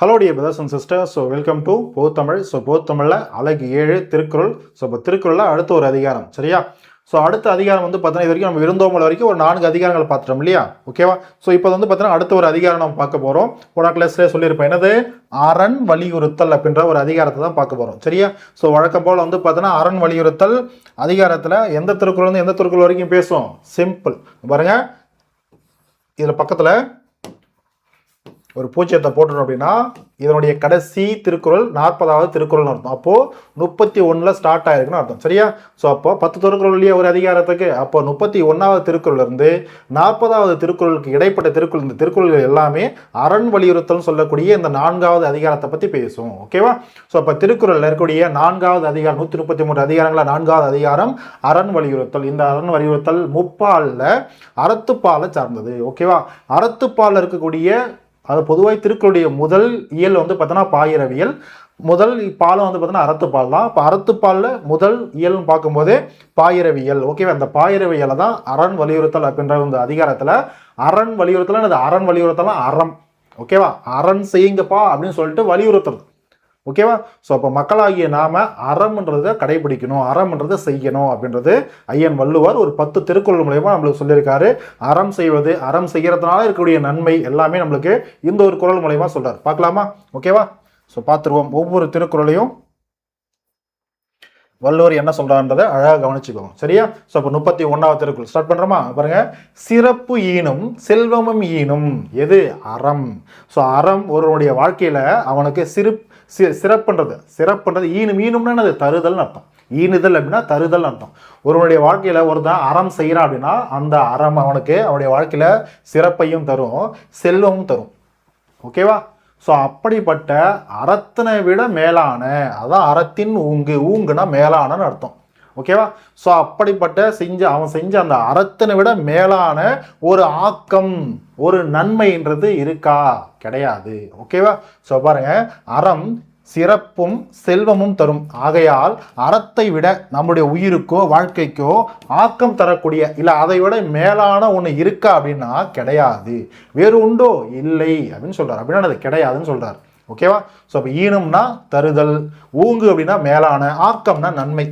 Hello dear brothers and sisters. So welcome to Pothamizh. So போத்தமிழில் அழகு 7 Thirukkural. So இப்போ திருக்குறளில் அடுத்த ஒரு அதிகாரம், சரியா? ஸோ அடுத்த அதிகாரம் வந்து பார்த்தீங்கன்னா இது வரைக்கும் நம்ம இருந்தோமல் வரைக்கும் ஒரு 4 அதிகாரங்கள் பார்த்துட்டோம் இல்லையா? ஓகேவா? ஸோ இப்போ வந்து பார்த்தீங்கன்னா அடுத்த ஒரு அதிகாரம் நம்ம பார்க்க போகிறோம். போன கிளாஸ்லேயே சொல்லியிருப்பேன், என்னது அரண் வலியுறுத்தல் அப்படின்ற ஒரு அதிகாரத்தை தான் பார்க்க போகிறோம், சரியா? ஸோ வழக்கம் போல் வந்து பார்த்தீங்கன்னா அரண் வலியுறுத்தல் அதிகாரத்தில் எந்த திருக்குறள் வந்து எந்த திருக்குறள் வரைக்கும் பேசுவோம்? சிம்பிள். பாருங்க, இதில் பக்கத்தில் ஒரு பூச்சியத்தை போட்டுட்டோம் அப்படின்னா இதனுடைய கடைசி திருக்குறள் 40வது திருக்குறள்னு அர்த்தம். அப்போ 31ல் ஸ்டார்ட் ஆயிருக்குன்னு அர்த்தம், சரியா? ஸோ அப்போ 10 திருக்குறள் இல்லையா ஒரு அதிகாரத்துக்கு? அப்போ 31வது திருக்குறள் இருந்து 40வது திருக்குறளுக்கு இடைப்பட்ட திருக்குறள், இந்த திருக்குறள்கள் எல்லாமே அரண் வலியுறுத்தல் சொல்லக்கூடிய இந்த 4வது அதிகாரத்தை பற்றி பேசும், ஓகேவா? ஸோ அப்போ திருக்குறளில் இருக்கக்கூடிய 4வது அதிகாரம், 133 அதிகாரங்கள 4வது அதிகாரம் அரண் வலியுறுத்தல். இந்த அரண் வலியுறுத்தல் முப்பாலில் அறத்துப்பாலை சார்ந்தது, ஓகேவா? அறத்துப்பாலில் இருக்கக்கூடிய அது பொதுவாக திருக்குறளுடைய முதல் இயல் வந்து பார்த்தோன்னா பாயிரவியல். முதல் பாலம் வந்து பார்த்தோன்னா அறத்துப்பால் தான். இப்போ அறத்துப்பாலில் முதல் இயல்னு பார்க்கும்போது பாயிரவியல், ஓகேவா? அந்த பாயிரவியலை தான் அரண் வலியுறுத்தல் அப்படின்ற இந்த அதிகாரத்தில் அரண் வலியுறுத்தல், அது அரண் வலியுறுத்தலாம் அறம், ஓகேவா? அரண் செய்யுங்கப்பா அப்படின்னு சொல்லிட்டு வலியுறுத்துறது, ஓகேவா? ஸோ அப்போ மக்களாகிய நாம அறம்ன்றதை கடைபிடிக்கணும், அறம்ன்றதை செய்யணும் அப்படின்றது ஐயன் வள்ளுவர் ஒரு 10 திருக்குறள் மூலயமா நம்மளுக்கு சொல்லியிருக்காரு. அறம் செய்வது, அறம் செய்யறதுனால இருக்கக்கூடிய நன்மை எல்லாமே நம்மளுக்கு இந்த ஒரு குறள் மூலயமா சொல்றாரு. பார்க்கலாமா? ஓகேவா? ஸோ பார்த்துருவோம். ஒவ்வொரு திருக்குறளையும் வள்ளுவர் என்ன சொல்றான்றதை அழகாக கவனிச்சுக்கோங்க, சரியா? ஸோ அப்போ 31வது திருக்குறள் ஸ்டார்ட் பண்றோமா? பாருங்க, சிறப்பு ஈனும் செல்வமும் ஈனும் எது? அறம். ஸோ அறம் ஒருவனுடைய வாழ்க்கையில அவனுக்கு சிறப்புன்றது ஈனும்னா என்னது? தருதல்னு அர்த்தம். ஈனுதல் அப்படின்னா தருதல் அர்த்தம். ஒருவனுடைய வாழ்க்கையில ஒருத்தன் அறம் செய்யறான் அப்படின்னா அந்த அறம் அவனுக்கு அவனுடைய வாழ்க்கையில சிறப்பையும் தரும், செல்வமும் தரும், ஓகேவா? ஸோ அப்படிப்பட்ட அறத்தினை விட மேலான, அதான் அறத்தின் ஊங்குனா மேலானன்னு அர்த்தம், ஓகேவா? ஸோ அப்படிப்பட்ட அவன் செஞ்ச அந்த அறத்தினை விட மேலான ஒரு ஆக்கம், ஒரு நன்மைன்றது இருக்கா? கிடையாது, ஓகேவா? ஸோ பாருங்க, அறம் சிறப்பும் செல்வமும் தரும். ஆகையால் அறத்தை விட நம்முடைய உயிருக்கோ வாழ்க்கைக்கோ ஆக்கம் தரக்கூடிய இல்லை அதை விட மேலான ஒன்று இருக்கா அப்படின்னா கிடையாது. வேறு உண்டோ? இல்லை அப்படின்னு சொல்றாரு. அப்படின்னா அது கிடையாதுன்னு சொல்றாரு, ஓகேவா? ஸோ அப்போ ஈனும்னா தருதல், ஊங்கு அப்படின்னா மேலான, ஆக்கம்னா நன்மை,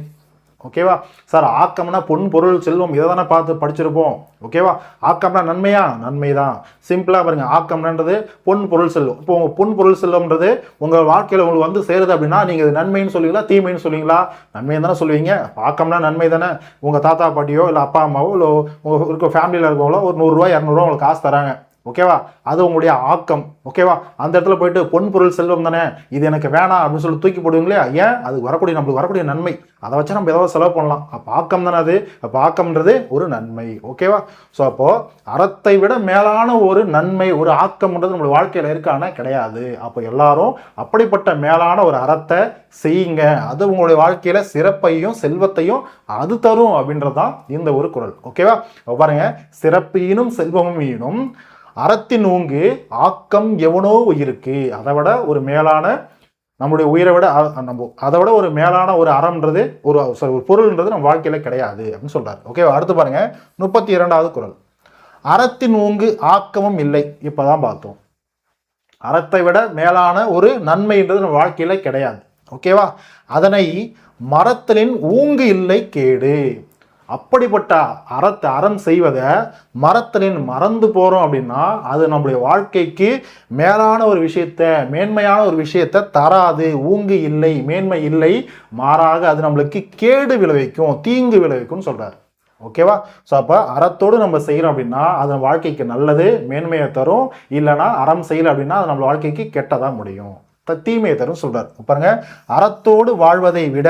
ஓகேவா? சார் ஆக்கம்னா பொன் பொருள் செல்வம் இதை தானே பார்த்து படிச்சிருப்போம், ஓகேவா? ஆக்கம்னா நன்மையா? நன்மை தான். சிம்பிளா பாருங்க, ஆக்கம்ன்றது பொன் பொருள் செல்வம். இப்போ உங்க பொன் பொருள் செல்வம்ன்றது உங்க வாழ்க்கையில உங்களுக்கு வந்து சேருது அப்படின்னா நீங்க இது நன்மைன்னு சொல்லுவீங்களா தீமைன்னு சொல்லுவீங்களா? நன்மை தானே சொல்லுவீங்க. ஆக்கம்னா நன்மை தானே. உங்க தாத்தா பாட்டியோ இல்லை அப்பா அம்மாவோ இல்லை உங்க இருக்க ஃபேமிலியில் இருக்கவங்களோ ஒரு 100 ரூபாய் 200 ரூபா உங்களுக்கு காசு தராங்க, ஓகேவா? அது உங்களுடைய ஆக்கம், ஓகேவா? அந்த இடத்துல போயிட்டு பொன் பொருள் செல்வம் தானே, இது எனக்கு வேணாம் அப்படின்னு சொல்லி தூக்கி போடுவீங்களே, ஏன்? அது நம்மளுக்கு வரக்கூடிய நன்மை, அதை வச்சு நம்ம ஏதாவது செலவு பண்ணலாம். அப்போ ஆக்கம் தானே அது. அப்போ ஆக்கம்ன்றது ஒரு நன்மை, ஓகேவா? ஸோ அப்போ அறத்தை விட மேலான ஒரு நன்மை, ஒரு ஆக்கம்ன்றது நம்மளுடைய வாழ்க்கையில இருக்கான கிடையாது. அப்போ எல்லாரும் அப்படிப்பட்ட மேலான ஒரு அறத்தை செய்யுங்க, அது உங்களுடைய வாழ்க்கையில சிறப்பையும் செல்வத்தையும் அது தரும் அப்படின்றதான் இந்த ஒரு குறள், ஓகேவா? பாருங்க, சிறப்பீனும் செல்வமும் ஈனும் அறத்தின் ஊங்கு ஆக்கம் எவனோ உயிருக்கு. அதை விட ஒரு மேலான, நம்முடைய உயிரை விட அதை விட ஒரு மேலான ஒரு அறம்ன்றது ஒரு பொருள்ன்றது நம்ம வாழ்க்கையில கிடையாது அப்படின்னு சொல்றாரு, ஓகேவா? அடுத்து பாருங்க, 32வது குறள். அறத்தின் ஊங்கு ஆக்கமும் இல்லை. இப்பதான் பார்த்தோம், அறத்தை விட மேலான ஒரு நன்மைன்றது நம்ம வாழ்க்கையில கிடையாது, ஓகேவா? அதனை மறத்தலின் ஊங்கு இல்லை கேடு. அப்படிப்பட்ட அறம் செய்வதை மறத்தலின் மறந்து போறோம் அப்படின்னா அது நம்முடைய வாழ்க்கைக்கு மேலான ஒரு விஷயத்த, மேன்மையான ஒரு விஷயத்த தராது. ஊங்கு இல்லை, மேன்மை இல்லை, மாறாக அது நம்மளுக்கு கேடு விளைவிக்கும், தீங்கு விளைவிக்கும்னு சொல்றாரு, ஓகேவா? ஸோ அப்போ அறத்தோடு நம்ம செய்யறோம் அப்படின்னா அது வாழ்க்கைக்கு நல்லது, மேன்மையை தரும். இல்லைன்னா அறம் செய்யல அப்படின்னா அது நம்ம வாழ்க்கைக்கு கெட்டதா முடியும், தீமையை தரும் சொல்றாரு. பாருங்க, அறத்தோடு வாழ்வதை விட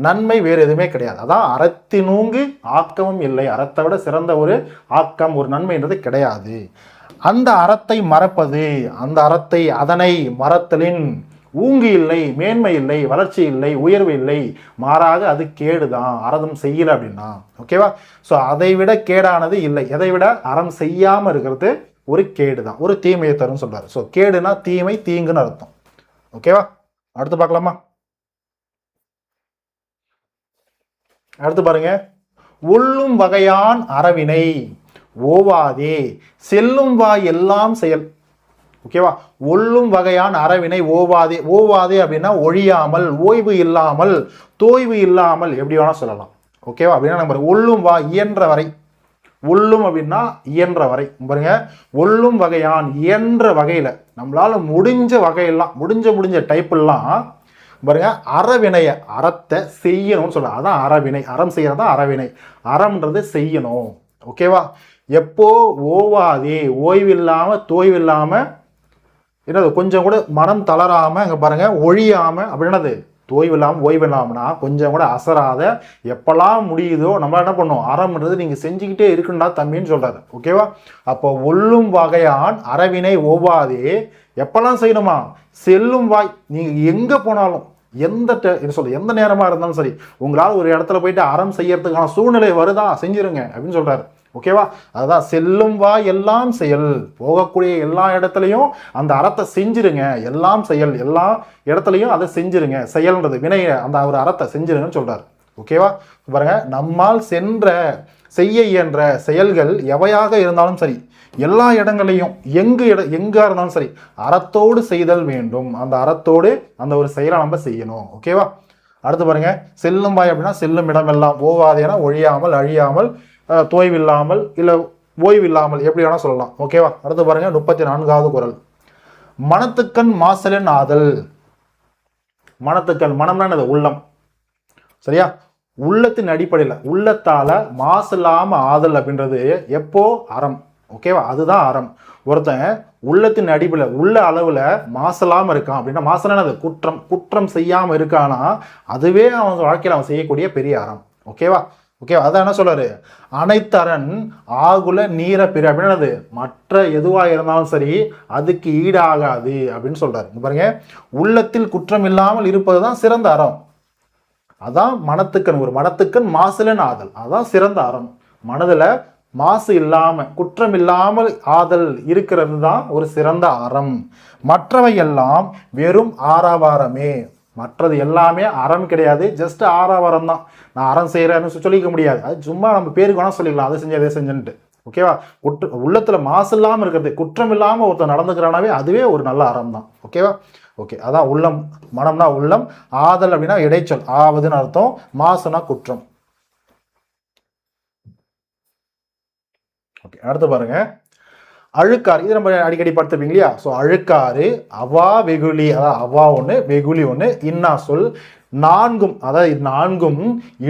நன்மை வேறு எதுவுமே கிடையாது. அதான் அறத்தினூங்கு ஆக்கமும் இல்லை. அறத்தை விட சிறந்த ஒரு ஆக்கம், ஒரு நன்மைன்றது கிடையாது. அந்த அறத்தை மறப்பது, அந்த அறத்தை அதனை மறத்தலின் ஊங்கு இல்லை, மேன்மை இல்லை, வளர்ச்சி இல்லை, உயர்வு இல்லை, மாறாக அது கேடுதான். அறம் செய்யல அப்படின்னா, ஓகேவா? ஸோ அதை விட கேடானது இல்லை. எதை விட? அறம் செய்யாம இருக்கிறது ஒரு கேடு தான், ஒரு தீமையை தரும் சொல்றாரு. ஸோ கேடுனா தீமை, தீங்குன்னு அர்த்தம், ஓகேவா? அடுத்து பார்க்கலாமா? அடுத்து பாருங்க, உள்ளும் வகையான் அறவினை ஓவாதே செல்லும் வாய் எல்லாம் செயல். ஓகேவா? ஒல்லும் வகையான அறவினை ஓவாதே. ஓவாதே அப்படின்னா ஒழியாமல், ஓய்வு இல்லாமல், தோய்வு இல்லாமல், எப்படி வேணா சொல்லலாம். ஓகேவா? அப்படின்னா நம்ம ஒல்லும் வா இயன்ற வரை, ஒல்லும் அப்படின்னா இயன்ற வரை பாருங்க, ஒல்லும் வகையான் இயன்ற வகையில நம்மளால முடிஞ்ச வகையெல்லாம், முடிஞ்ச டைப்லாம் பாருங்க, அறவினைய அறத்தை செய்யணும்னு சொல்ற, அதான் அறவினை. அறம் செய்யறதா அறவினை. அறம்ன்றது செய்யணும். ஓகேவா? எப்போ ஓவாதே, ஓய்வில்லாம தோய்வில்லாம, என்னது கொஞ்சம் கூட மனம் தளராம, இங்க பாருங்க, ஒழியாம அப்படின்னது, தோய்வு இல்லாமல் ஓய்வு இல்லாமனா கொஞ்சம் கூட அசராத எப்பெல்லாம் முடியுதோ நம்ம என்ன பண்ணும், அறம்ன்றது நீங்க செஞ்சுக்கிட்டே இருக்குண்டா தம்பின்னு சொல்றாரு. ஓகேவா? அப்போ ஒல்லும் வகையான் அறவினை ஓவாதே, எப்பெல்லாம் செய்யணுமா, செல்லும் வாய், நீங்க எங்க போனாலும், எந்த நேரமா இருந்தாலும் சரி, உங்களால் ஒரு இடத்துல போயிட்டு அறம் செய்யறதுக்கான சூழ்நிலை வருதா, செஞ்சிருங்க அப்படின்னு சொல்றாரு. ஓகேவா? அதுதான் செல்லும் வா எல்லாம் செயல், போகக்கூடிய எல்லா இடத்துலையும் அந்த அறத்தை செஞ்சிருங்க. எல்லாம் செயல், எல்லா இடத்துலையும் அதை செஞ்சிருங்க. செயல்ன்றது வினைய, அந்த ஒரு அறத்தை செஞ்சிருங்கன்னு சொல்றாரு. ஓகேவா? பாருங்க, நம்மால் சென்ற செய்ய இயன்ற செயல்கள் எவையாக இருந்தாலும் சரி, எல்லா இடங்களையும் எங்கா இருந்தாலும் சரி, அறத்தோடு செய்தல் வேண்டும். அந்த அறத்தோடு அந்த ஒரு செயலை நம்ம செய்யணும். ஓகேவா? அடுத்து பாருங்க, செல்லும் வாய் அப்படின்னா செல்லும் இடமெல்லாம், ஓவாதேனா ஒழியாமல், அழியாமல், தோய்வில்லாமல், இல்லை ஓய்வில்லாமல், எப்படி வேணா சொல்லலாம். ஓகேவா? அடுத்து பாருங்க, 34வது குறள். மனத்துக்கண் மாசலன் ஆதல். மனத்துக்கண், மனம்னா என்னது, உள்ளம். சரியா? உள்ளத்தின் அடிப்படையில், உள்ளத்தால மாசு இல்லாம ஆதல் அப்படின்றது எப்போ, அறம். ஓகேவா? அதுதான் அறம். ஒருத்தன் உள்ளத்தின் அடிப்படையில், உள்ள அளவுல மாசலாம இருக்கான் அப்படின்னா, மாசலாம் என்னது, குற்றம் செய்யாம இருக்கானா, அதுவே அவன் வாழ்க்கையில் அவன் செய்யக்கூடிய பெரிய அறம். ஓகேவா? ஓகேவா? அதான் என்ன சொல்றாரு, அனைத்தரன் ஆகுல நீர பிற அப்படின்னது, மற்ற எதுவா இருந்தாலும் சரி அதுக்கு ஈடாகாது அப்படின்னு சொல்றாரு. பாருங்க, உள்ளத்தில் குற்றம் இல்லாமல் இருப்பதுதான் சிறந்த அறம். அதான் மனத்துக்கண், ஒரு மனத்துக்கண் மாசுலன் ஆதல், அதான் சிறந்த அறம். மனதுல மாசு இல்லாம, குற்றம் இல்லாமல் ஆதல் இருக்கிறது தான் ஒரு சிறந்த அறம். மற்றவை எல்லாம் வெறும் ஆரவாரமே. மற்றது எல்லாமே அறம் கிடையாது, ஜஸ்ட் ஆரவாரம் தான். நான் அறம் செய்யறேன்னு சொல்லிக்க முடியாது, அது சும்மா நம்ம பேருக்கு வேணா சொல்லிக்கலாம், அதை செஞ்சு அதை செஞ்சுட்டு. ஓகேவா? உள்ளத்துல மாசு இல்லாம இருக்கிறது, குற்றம் இல்லாம ஒருத்தர் நடந்துக்கிறானாவே அதுவே ஒரு நல்ல அறம் தான். ஓகேவா? ஓகே, அதான் உள்ளம். மனம்னா உள்ளம், ஆதல் அப்படின்னா இடைச்சொல், ஆவதுன்னு அர்த்தம், மாசுனா குற்றம். ஓகே, அடுத்து பாருங்க, அழுக்காறு. இது நம்ம அடிக்கடி படுத்துப்பீங்க இல்லையா? ஸோ அழுக்காறு, அவா வெகுளி, அதாவது அவா ஒன்று, வெகுளி ஒன்று, இன்னா சொல், நான்கும், அதாவது நான்கும்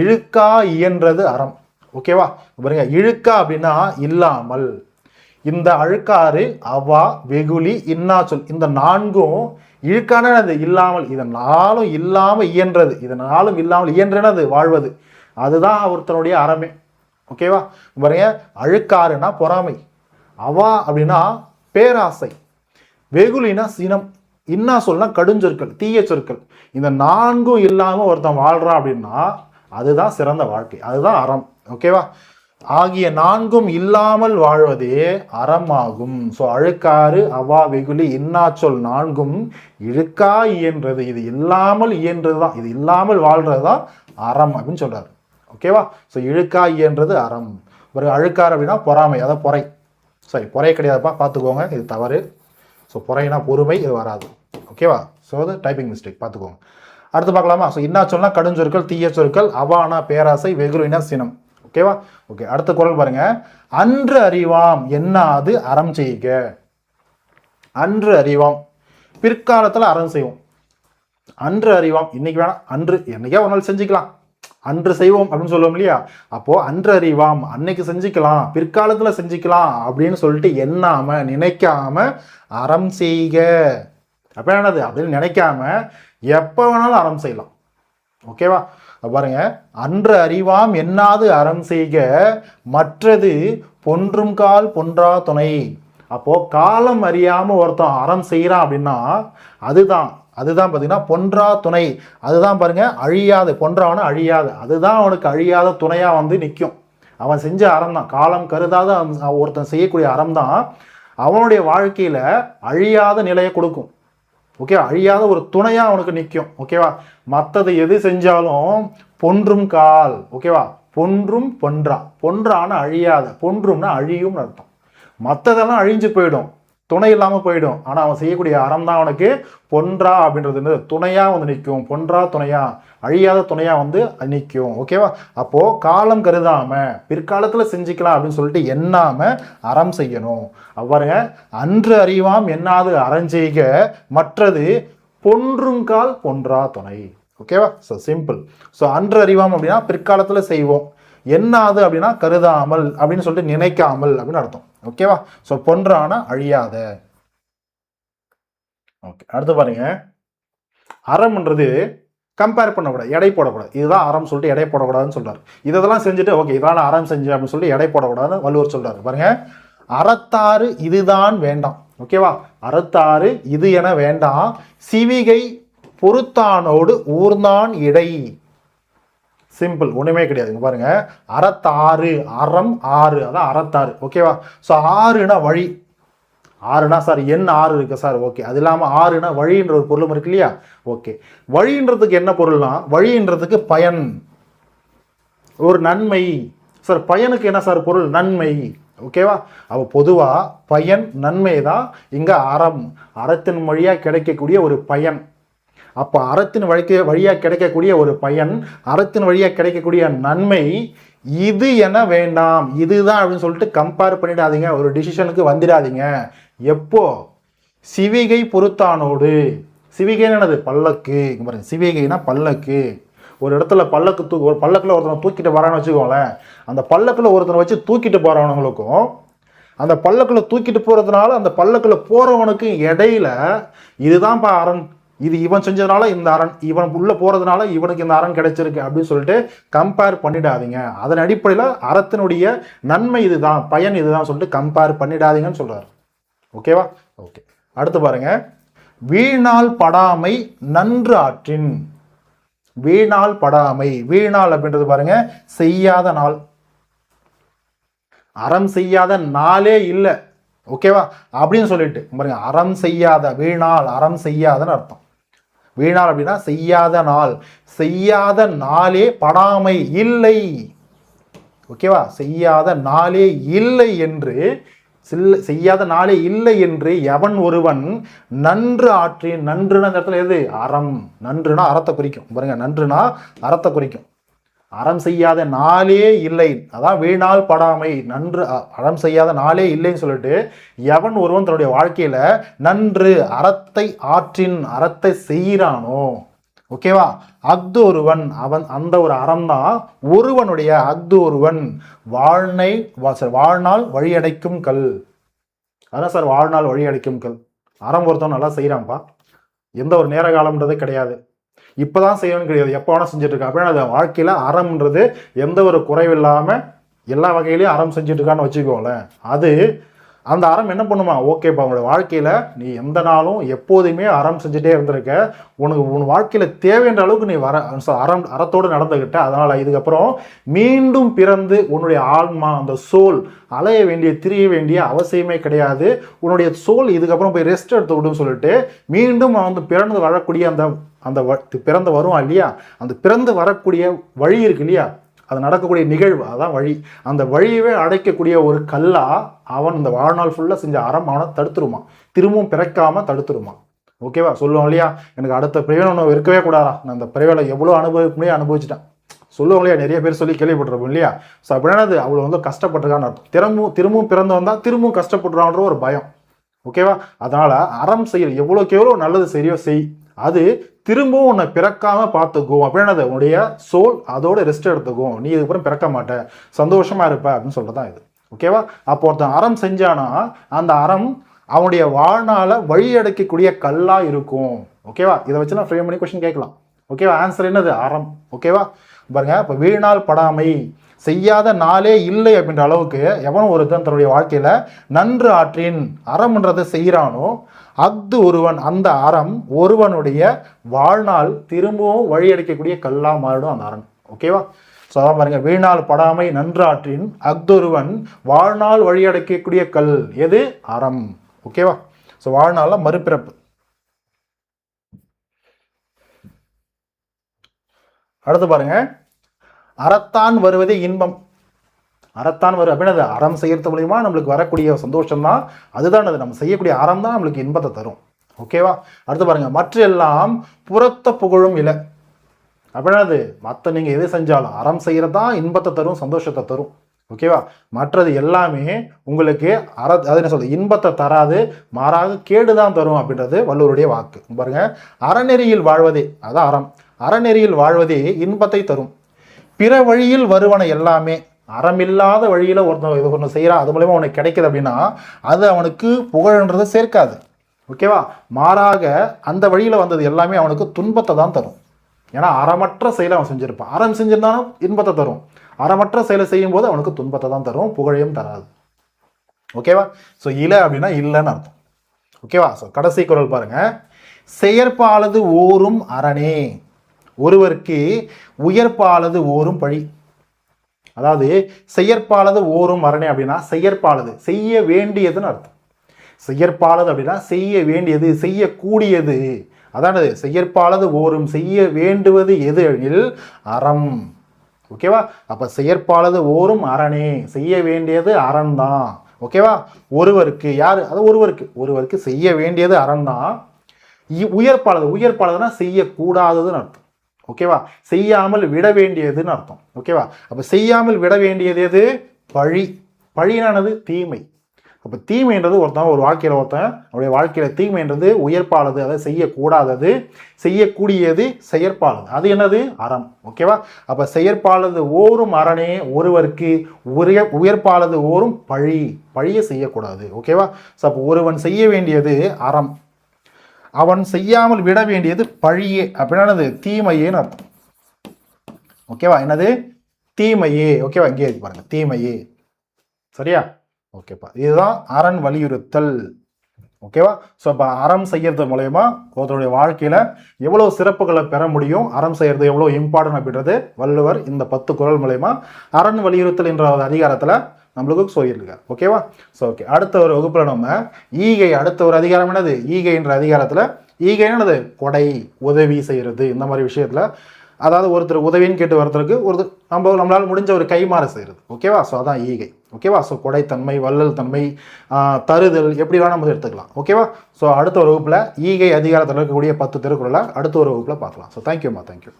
இழுக்கா இயன்றது அறம். ஓகேவா? பாருங்க, இழுக்கா அப்படின்னா இல்லாமல். இந்த அழுக்காறு, அவா, வெகுளி, இன்னா சொல், இந்த நான்கும் இழுக்கான அது இல்லாமல், இதனாலும் இல்லாமல் இயன்றது, இதனாலும் இல்லாமல் இயன்றனது வாழ்வது, அதுதான் ஒருத்தனுடைய அறமே. ஓகேவா? பாருங்க, அழுக்காறுனா பொறாமை, அவா அப்படின்னா பேராசை, வெகுலினா சினம், இன்னா சொல்னா கடுஞ்சொற்கள், தீய சொற்கள். இந்த நான்கும் இல்லாம ஒருத்தன் வாழ்றான் அப்படின்னா அதுதான் சிறந்த வாழ்க்கை, அதுதான் அறம். ஓகேவா? ஆகிய நான்கும் இல்லாமல் வாழ்வதே அறமாகும். ஸோ அழுக்காறு, அவா, வெகுளி, இன்னாச்சொல் நான்கும் இழுக்கா இயன்றது, இது இல்லாமல் இயன்றது தான், இது இல்லாமல் வாழ்றது தான் அறம் அப்படின்னு சொல்றாரு. ஓகேவா? ஸோ இழுக்கா இயன்றது அறம். ஒரு அழுக்காறு அப்படின்னா பொறாமை, அதான் பொறை. சரி, பொறை கிடையாதுப்பா, பார்த்துக்கோங்க, இது தவறு. ஸோ பொறைனா பொறுமை, இது வராது. ஓகேவா? ஸோ அது டைப்பிங் மிஸ்டேக், பார்த்துக்கோங்க. அடுத்து பார்க்கலாமா? ஸோ இன்னா சொன்னா கடுஞ்சொற்கள், தீய சொற்கள், அவானா பேராசை, வெகுளினா சினம். ஓகேவா? ஓகே, அடுத்த குறள் பாருங்க, அன்று அறிவாம் என்னாது அறம் செய்க. அன்று அறிவாம், பிற்காலத்தில் அறம் செய்வோம். அன்று அறிவாம், இன்னைக்கு வேணாம், அன்று என்னைக்கா ஒரு நாள் செஞ்சுக்கலாம், அன்று செய்வோம் அப்படின்னு சொல்லுவோம் இல்லையா? அப்போ அன்று அறிவாம், அன்னைக்கு செஞ்சுக்கலாம், பிற்காலத்துல செஞ்சுக்கலாம் அப்படின்னு சொல்லிட்டு எண்ணாம, நினைக்காம அறம் செய்க. அப்ப என்னது, அப்படின்னு நினைக்காம எப்ப வேணாலும் அறம் செய்யலாம். ஓகேவா? பாருங்க, அன்று அறிவாம் என்னாது அறம் செய்க, மற்றது பொன்றும் கால் பொன்றா துணை. அப்போ காலம் அறியாம ஒருத்தன் அறம் செய்யறான் அப்படின்னா அதுதான் பார்த்தீங்கன்னா பொன்றா துணை. அதுதான் பாருங்க, அழியாது, பொன்றாவன அழியாது, அதுதான் அவனுக்கு அழியாத துணையா வந்து நிற்கும். அவன் செஞ்ச அறம் தான், காலம் கருதாத ஒருத்தன் செய்யக்கூடிய அறம் தான் அவனுடைய வாழ்க்கையில அழியாத நிலையை கொடுக்கும். ஓகேவா? அழியாத ஒரு துணையா அவனுக்கு நிற்கும். ஓகேவா? மற்றது எது செஞ்சாலும் பொன்றும் கால். ஓகேவா? பொன்றும் பொன்றா, பொன்றான அழியாத, பொன்றும்னா அழியும்னு அர்த்தம். மற்றதெல்லாம் அழிஞ்சு போயிடும், துணை இல்லாமல் போயிடும். ஆனால் அவன் செய்யக்கூடிய அறம் தான் அவனுக்கு பொன்றா அப்படின்றது துணையா வந்து நிற்கும். பொன்றா துணையா, அழியாத துணையா வந்து நிற்கும். ஓகேவா? அப்போ காலம் கருதாம பிற்காலத்துல செஞ்சுக்கலாம் அப்படின்னு சொல்லிட்டு எண்ணாம அறம் செய்யணும். அவ்வாறுங்க அன்று அறிவாம் எண்ணாது அறஞ்செய்க மற்றது பொன்றுங்கால் பொன்றா துணை. ஓகேவா? So simple. ஸோ அன்று அறிவாம் அப்படின்னா பிற்காலத்துல செய்வோம், எண்ணாது அப்படின்னா கருதாமல் அப்படின்னு சொல்லிட்டு நினைக்காமல் அப்படின்னு அர்த்தம். ஓகேவா? ஸோ பொன்றான அழியாத. ஓகே, அடுத்து பாருங்க, அறம்ன்றது கம்பேர் பண்ணக்கூடாது, எடை போடக்கூடாது. இதுதான் அறம் சொல்லிட்டு எடை போடக்கூடாதுன்னு சொல்றாரு. இதெல்லாம் செஞ்சுட்டு ஓகே இதெல்லாம் அறம் செஞ்சு அப்படின்னு சொல்லி எடை போடக்கூடாதுன்னு வள்ளுவர் சொல்றாரு. பாருங்க, அறத்தாறு இதுதான் வேண்டாம். ஓகேவா? அறத்தாறு இது என வேண்டாம், சிவிகை பொறுத்தானோடு ஊர்ந்தான் இடை. சிம்பிள், ஒண்ணுமே கிடையாது. பாருங்க, அறத்தாறு, அறம் ஆறு, அதான் அறத்தாறு. ஓகேவா? ஸோ ஆறுனா வழி. ஆறுனா சார் எண் 6 இருக்கு சார். ஓகே, அது இல்லாமல் ஆறுனா வழின்ற ஒரு பொருளும் இருக்கு இல்லையா? ஓகே, வழின்றதுக்கு என்ன பொருள்னா வழின்றதுக்கு பயன், ஒரு நன்மை. சார் பயனுக்கு என்ன சார் பொருள்? நன்மை. ஓகேவா? அப்போ பொதுவாக பயன் நன்மை தான் இங்கே அறம், அறத்தின் வழியாக கிடைக்கக்கூடிய ஒரு பயன். அப்போ அறத்தின் வழியாக கிடைக்கக்கூடிய ஒரு பயன், அறத்தின் வழியாக கிடைக்கக்கூடிய நன்மை இது என வேண்டாம், இதுதான் அப்படின்னு சொல்லிட்டு கம்பேர் பண்ணிடாதீங்க, ஒரு டிசிஷனுக்கு வந்துடாதீங்க. எப்போ? சிவிகை பொறுத்தானோடு. சிவிகைன்னு என்னது? பல்லக்கு. இங்கே பாருங்க, சிவிகைனா பல்லக்கு. ஒரு இடத்துல பல்லக்கு ஒரு பல்லக்கில் ஒருத்தனை தூக்கிட்டு வரான்னு வச்சுக்கோங்களேன், அந்த பல்லக்கில் ஒருத்தனை வச்சு தூக்கிட்டு போகிறவனுங்களுக்கும் அந்த பல்லக்கில் தூக்கிட்டு போகிறதுனால அந்த பல்லக்கில் போகிறவனுக்கு இடையில இதுதான்ப்பா அரண், இது இவன் செஞ்சதுனால இந்த அரண், இவன் உள்ள போறதுனால இவனுக்கு இந்த அரண் கிடைச்சிருக்கு அப்படின்னு சொல்லிட்டு கம்பேர் பண்ணிடாதீங்க. அதன் அடிப்படையில் அறத்தினுடைய நன்மை இதுதான், பயன் இதுதான் சொல்லிட்டு கம்பேர் பண்ணிடாதீங்கன்னு சொல்றாரு. ஓகேவா? ஓகே, அடுத்து பாருங்க, வீணால் படாமை நன்று ஆற்றின். வீணால் படாமை, வீணால் அப்படின்றது பாருங்க செய்யாத நாள், அறம் செய்யாத நாளே இல்லை. ஓகேவா? அப்படின்னு சொல்லிட்டு பாருங்க, அறம் செய்யாத, வீணால் அறம் செய்யாதன்னு அர்த்தம். வீணால் அப்படின்னா செய்யாத நாள், செய்யாத நாளே படாமை இல்லை. ஓகேவா? செய்யாத நாளே இல்லை என்று, செய்யாத நாளே இல்லை என்று எவன் ஒருவன் நன்று ஆற்றின். நன்றுனா அந்த இடத்துல எது? அறம். நன்றுனா அறத்தை குறிக்கும். பாருங்க, நன்றுனா அறத்தை குறிக்கும். அறம் செய்யாத நாளே இல்லை, அதான் வீணால் படாமை. நன்று அறம் செய்யாத நாளே இல்லைன்னு சொல்லிட்டு எவன் ஒருவன் தன்னுடைய வாழ்க்கையில நன்று அறத்தை ஆற்றின், அறத்தை செய்கிறானோ, ஓகேவா, அஃது ஒருவன், அவன் அந்த ஒரு அறம் தான் ஒருவனுடைய, அஃது ஒருவன் வாழ்நாள் வழியடைக்கும் கல். அதான் சார் வாழ்நாள் வழியடைக்கும் கல். அறம் ஒருத்தவன் நல்லா செய்யறான்ப்பா, எந்த ஒரு நேர காலம்ன்றதே கிடையாது, இப்போதான் செய்யணும் கிடையாது, எப்போ வேணா செஞ்சுட்டு இருக்கா. அப்படின்னா அது வாழ்க்கையில் அறம்ன்றது எந்த ஒரு குறைவில்லாமல் எல்லா வகையிலையும் அறம் செஞ்சுட்டு இருக்கான்னு வச்சுக்கோங்களேன். அது அந்த அறம் என்ன பண்ணுமா? ஓகேப்பா, உங்களோட வாழ்க்கையில் நீ எந்த நாளும் எப்போதுமே அறம் செஞ்சுட்டே இருந்திருக்க, உன் வாழ்க்கையில் தேவைன்ற அளவுக்கு நீ அறத்தோடு நடந்துக்கிட்ட, அதனால் இதுக்கப்புறம் மீண்டும் பிறந்து உன்னுடைய ஆன்மா, அந்த சோல் அலைய வேண்டிய, திரிய வேண்டிய அவசியமே கிடையாது. உன்னுடைய சோல் இதுக்கப்புறம் போய் ரெஸ்ட் எடுத்துக்கிட்டுன்னு சொல்லிட்டு மீண்டும் வந்து பிறந்து வரக்கூடிய அந்த பிறந்து வரும் இல்லையா, அந்த பிறந்து வரக்கூடிய வழி இருக்கு இல்லையா, அது நடக்கக்கூடிய நிகழ்வு, அதான் வழி. அந்த வழியவே அடைக்கக்கூடிய ஒரு கல்லா அவன் இந்த வாழ்நாள் ஃபுல்லாக செஞ்ச அறம் அவனை தடுத்துருமா, திரும்பவும் பிறக்காம தடுத்துருமா. ஓகேவா? சொல்லுவோம் இல்லையா, எனக்கு அடுத்த பிறவை ஒன்று இருக்கவே கூடாதா, நான் அந்த பிறவையில் எவ்வளோ அனுபவிக்க அனுபவிச்சுட்டேன் சொல்லுவோம் இல்லையா, நிறைய பேர் சொல்லி கேள்விப்பட்டிருப்போம் இல்லையா. ஸோ அப்படின்னா அது அவ்வளோ வந்து கஷ்டப்பட்டிருக்கான்னு அர்த்தம். திரும்பவும் பிறந்து வந்தால் திரும்பவும் கஷ்டப்பட்டுறான்ற ஒரு பயம். ஓகேவா? அதனால அறம் செய்ய எவ்வளோக்கு எவ்வளோ நல்லது சரியோ செய், அது திரும்பவும் உன்னை பிறக்காம பார்த்துக்கும். அப்படின்னா உன்னுடைய சோல் அதோட ரெஸ்ட் எடுத்துக்கும், நீ இதுக்கப்புறம் பிறக்க மாட்ட, சந்தோஷமா இருப்ப அப்படின்னு சொல்றதான் இது. ஓகேவா? அப்போ ஒருத்தன் அறம் செஞ்சானா அந்த அறம் அவனுடைய வாழ்நாள வழியடைக்கக்கூடிய கல்லா இருக்கும். ஓகேவா? இதை வச்சு நான் ஃப்ரேம் பண்ணி கொஸ்டின் கேட்கலாம். ஓகேவா? ஆன்சர் என்னது? அறம். ஓகேவா? பாருங்க, இப்போ வீணால் படாமை, செய்யாத நாளே இல்லை அப்படின்ற அளவுக்கு எவன் ஒருத்தன் தன்னுடைய வாழ்க்கையில நன்று ஆற்றின் அறம்ன்றதை செய்கிறானோ அஃது ஒருவன், அந்த அறம் ஒருவனுடைய வாழ்நாள் திரும்பவும் வழியடைக்கக்கூடிய கல்லா மாறிடும் அந்த அறம். ஓகேவா? ஸோ அதான் பாருங்க, வீணால் படாமை நன்று ஆற்றின் அஃதொருவன் வாழ்நாள் வழியடைக்கக்கூடிய கல் எது? அறம். ஓகேவா? ஸோ வாழ்நாள்ல மறுபிறப்பு. அடுத்து பாருங்க, அறத்தான் வருவதே இன்பம். அறத்தான் வரும் அப்படின்னா அறம் செய்யறது மூலியமா நம்மளுக்கு வரக்கூடிய சந்தோஷம் தான், அதுதான் அது நம்ம செய்யக்கூடிய அறம் தான் நம்மளுக்கு இன்பத்தை தரும். ஓகேவா? அடுத்து பாருங்க, மற்ற எல்லாம் புறத்த புகழும் இல்லை அப்படின்னா மற்ற நீங்க எது செஞ்சாலும் அறம் செய்யறதா இன்பத்தை தரும், சந்தோஷத்தை தரும். ஓகேவா? மற்றது எல்லாமே உங்களுக்கு அது என்ன சொல்றது, இன்பத்தை தராது, மாறாக கேடுதான் தரும் அப்படின்றது வள்ளுவருடைய வாக்கு. பாருங்க, அறநெறியில் வாழ்வதே அதான் அறம், அறநெறியில் வாழ்வதே இன்பத்தை தரும். பிற வழியில் வருவன எல்லாமே, அறமில்லாத வழியில ஒருத்தன் இது ஒன்று செய்யறான், அது மூலமா அவனுக்கு கிடைக்குது அப்படின்னா அது அவனுக்கு புகழ்ன்றதை சேர்க்காது. ஓகேவா? மாறாக அந்த வழியில வந்தது எல்லாமே அவனுக்கு துன்பத்தை தான் தரும். ஏன்னா அறமற்ற செயலை அவன் செஞ்சிருப்பான். அறம் செஞ்சிருந்தாலும் இன்பத்தை தரும், அறமற்ற செயலை செய்யும் போது அவனுக்கு துன்பத்தை தான் தரும், புகழையும் தராது. ஓகேவா? ஸோ இல அப்படின்னா இல்லைன்னு அர்த்தம். ஓகேவா? ஸோ கடைசி குறள் பாருங்க, செயற்பாலது ஓரும் அரணே, ஒருவருக்கு உயர்ப்பாலது ஓரும் பழி. அதாவது செயற்பாலது ஓரும் அரணே அப்படின்னா செயற்பாலது செய்ய வேண்டியதுன்னு அர்த்தம். செயற்பாலது அப்படின்னா செய்ய வேண்டியது, செய்யக்கூடியது. அதானது செயற்பாலது ஓரும், செய்ய வேண்டுவது எது எனில் அறம். ஓகேவா? அப்ப செயற்பாலது ஓரும் அரணே, செய்ய வேண்டியது அறம் தான். ஓகேவா? ஒருவருக்கு, யாரு அது ஒருவருக்கு செய்ய வேண்டியது அறம் தான். உயர்ப்பாலதுனா செய்யக்கூடாததுன்னு அர்த்தம். ஓகேவா? செய்யாமல் விட வேண்டியதுன்னு அர்த்தம். ஓகேவா? அப்ப செய்யாமல் விட வேண்டியது எது? பழி. பழினானது தீமை. அப்போ தீமைன்றது ஒரு வாழ்க்கையில் அவருடைய வாழ்க்கையில் தீமைன்றது உயர்ப்பாளது, அதாவது செய்யக்கூடாதது, செய்யக்கூடியது செயற்பாலது, அது என்னது? அறம். ஓகேவா? அப்போ செயற்பாலது ஓரும் அரணே, ஒருவருக்கு உயர்ப்பாலது ஓரும் பழி, பழியை செய்யக்கூடாது. ஓகேவா? ஸோ அப்போ ஒருவன் செய்ய வேண்டியது அறம், அவன் செய்யாமல் விட வேண்டியது பழியே அப்படின்னா தீமையேன்னு அர்த்தம். ஓகேவா? என்னது? தீமையே. ஓகேவா? இங்கே இருக்கு பாருங்க, தீமையே. சரியா? ஓகேப்பா, இதுதான் அரண் வலியுறுத்தல். ஓகேவா? ஸோ இப்போ அறம் செய்யறது மூலயமா ஒருத்தருடைய வாழ்க்கையில எவ்வளவு சிறப்புகளை பெற முடியும், அறம் செய்யறது எவ்வளவு இம்பார்ட்டன்ட் அப்படின்றது வள்ளுவர் இந்த 10 குறள் மூலயமா அரண் வலியுறுத்தல் என்ற ஒரு அதிகாரத்துல நம்மளுக்கு சொல்லியிருக்கார். ஓகேவா? ஸோ ஓகே, அடுத்த ஒரு வகுப்புல நம்ம ஈகை, அடுத்த ஒரு அதிகாரம் என்னது? ஈகை என்ற அதிகாரத்துல ஈகை என்னது? கொடை, உதவி செய்யறது, இந்த மாதிரி விஷயத்துல, அதாவது ஒருத்தர் உதவின்னு கேட்டு ஒருத்தருக்கு நம்மளால முடிஞ்ச ஒரு கைமாறு செய்யறது. ஓகேவா? ஸோ அதான் ஈகை. ஓகேவா? ஸோ கொடைத்தன்மை, வள்ளல் தன்மை, தருதல், எப்படி வேணா நம்ம எடுத்துக்கலாம். ஓகேவா? ஸோ அடுத்த ஒரு வகுப்புல ஈகை அதிகாரத்தில் இருக்கக்கூடிய 10 திருக்குறளை அடுத்த ஒரு வகுப்புல பார்க்கலாம். ஸோ தேங்க்யூம்மா, தேங்க்யூ.